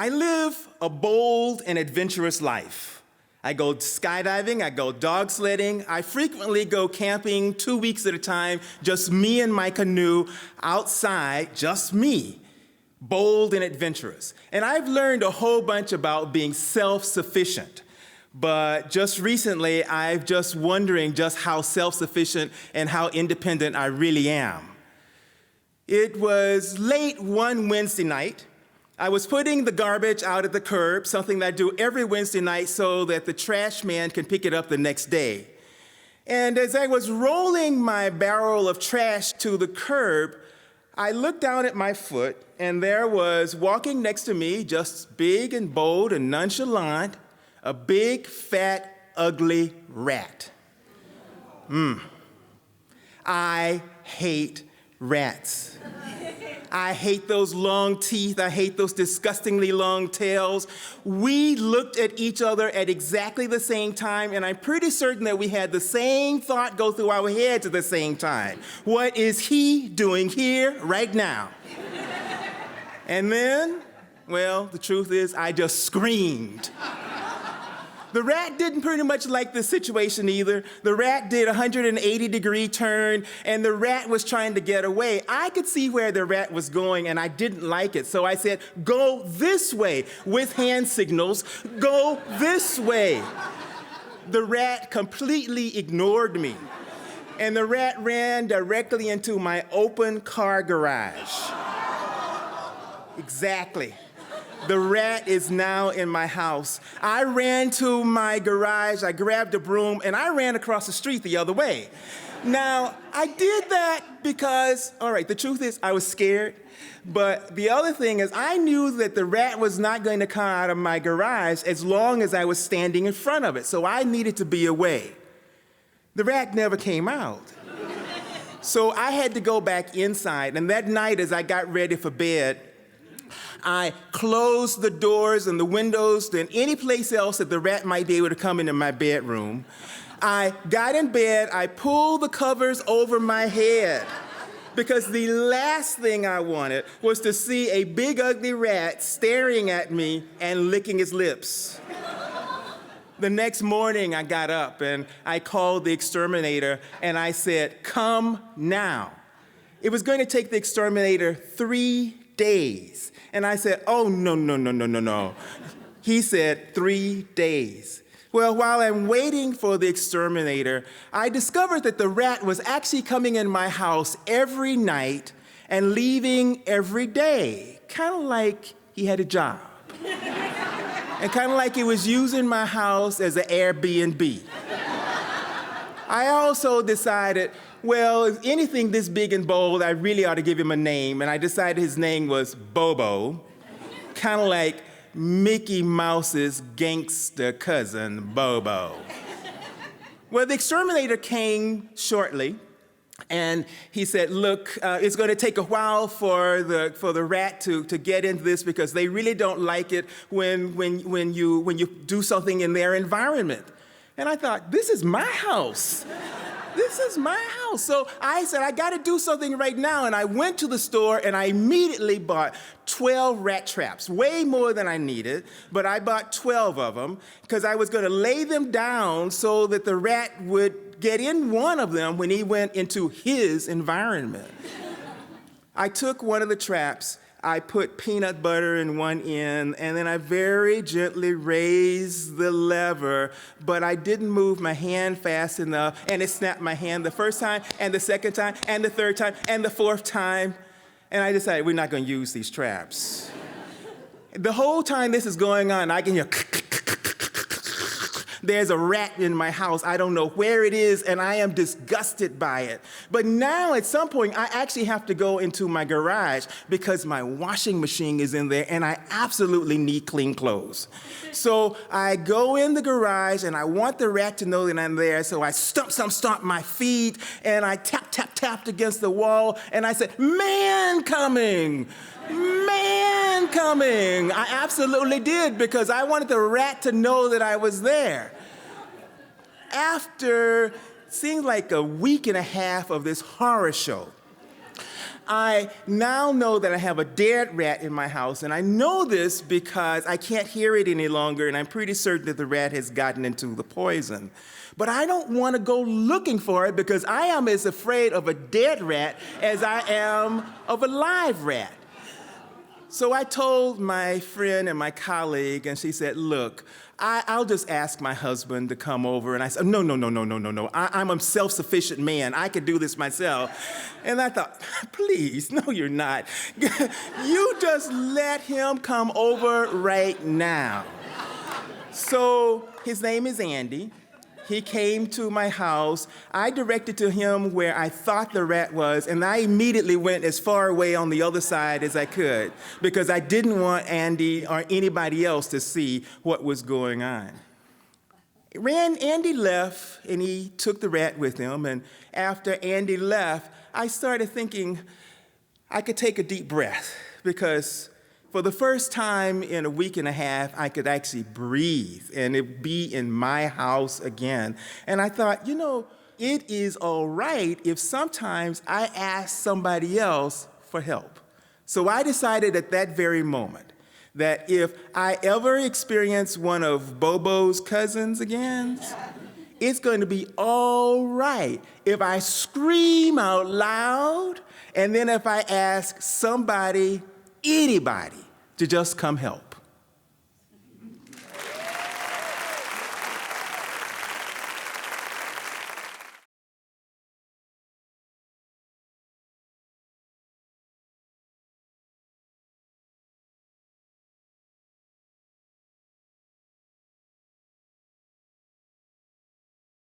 I live a bold and adventurous life. I go skydiving, I go dog sledding, I frequently go camping 2 weeks at a time, just me and my canoe outside, just me, bold and adventurous. And I've learned a whole bunch about being self-sufficient. But just recently, I've just wondering just how self-sufficient and how independent I really am. It was late one Wednesday night. I was putting the garbage out at the curb, something that I do every Wednesday night so that the trash man can pick it up the next day. And as I was rolling my barrel of trash to the curb, I looked down at my foot, and there was, walking next to me, just big and bold and nonchalant, a big, fat, ugly rat. I hate rats. I hate those long teeth. I hate those disgustingly long tails. We looked at each other at exactly the same time, and I'm pretty certain that we had the same thought go through our heads at the same time. What is he doing here right now? And then, well, the truth is, I just screamed. The rat didn't pretty much like the situation either. The rat did a 180-degree turn, and the rat was trying to get away. I could see where the rat was going, and I didn't like it. So I said, go this way, with hand signals, go this way. The rat completely ignored me, and the rat ran directly into my open car garage. Exactly. The rat is now in my house. I ran to my garage, I grabbed a broom, and I ran across the street the other way. Now, I did that because, all right, the truth is I was scared, but the other thing is I knew that the rat was not going to come out of my garage as long as I was standing in front of it, so I needed to be away. The rat never came out. So I had to go back inside, and that night as I got ready for bed, I closed the doors and the windows and any place else that the rat might be able to come into my bedroom. I got in bed, I pulled the covers over my head because the last thing I wanted was to see a big ugly rat staring at me and licking his lips. The next morning I got up and I called the exterminator and I said, come now. It was going to take the exterminator 3 days. And I said, oh, no. He said 3 days. Well, while I'm waiting for the exterminator, I discovered that the rat was actually coming in my house every night and leaving every day, kind of like he had a job. And kind of like he was using my house as an Airbnb. I also decided, well, if anything this big and bold, I really ought to give him a name. And I decided his name was Bobo, kind of like Mickey Mouse's gangster cousin, Bobo. Well, the exterminator came shortly, and he said, look, it's going to take a while for the rat to get into this because they really don't like it when you do something in their environment. And I thought, this is my house. This is my house. So I said, I got to do something right now. And I went to the store and I immediately bought 12 rat traps, way more than I needed. But I bought 12 of them because I was going to lay them down so that the rat would get in one of them when he went into his environment. I took one of the traps. I put peanut butter in one end, and then I very gently raised the lever, but I didn't move my hand fast enough, and it snapped my hand the first time, and the second time, and the third time, and the fourth time, and I decided we're not going to use these traps. The whole time this is going on, I can hear there's a rat in my house. I don't know where it is, and I am disgusted by it. But now, at some point, I actually have to go into my garage because my washing machine is in there, and I absolutely need clean clothes. So I go in the garage, and I want the rat to know that I'm there, so I stomp my feet, and I tapped against the wall, and I said, man coming! Man coming! I absolutely did because I wanted the rat to know that I was there. After seemed like a week and a half of this horror show, I now know that I have a dead rat in my house, and I know this because I can't hear it any longer, and I'm pretty certain that the rat has gotten into the poison. But I don't want to go looking for it because I am as afraid of a dead rat as I am of a live rat. So I told my friend and my colleague, and she said, look, I'll just ask my husband to come over. And I said, no. I'm a self-sufficient man. I can do this myself. And I thought, please, no, you're not. You just let him come over right now. So his name is Andy. He came to my house. I directed to him where I thought the rat was, and I immediately went as far away on the other side as I could because I didn't want Andy or anybody else to see what was going on. Andy left, and he took the rat with him, and after Andy left, I started thinking I could take a deep breath because for the first time in a week and a half, I could actually breathe and it be in my house again. And I thought, it is all right if sometimes I ask somebody else for help. So I decided at that very moment that if I ever experience one of Bobo's cousins again, it's going to be all right if I scream out loud and then if I ask anybody to just come help.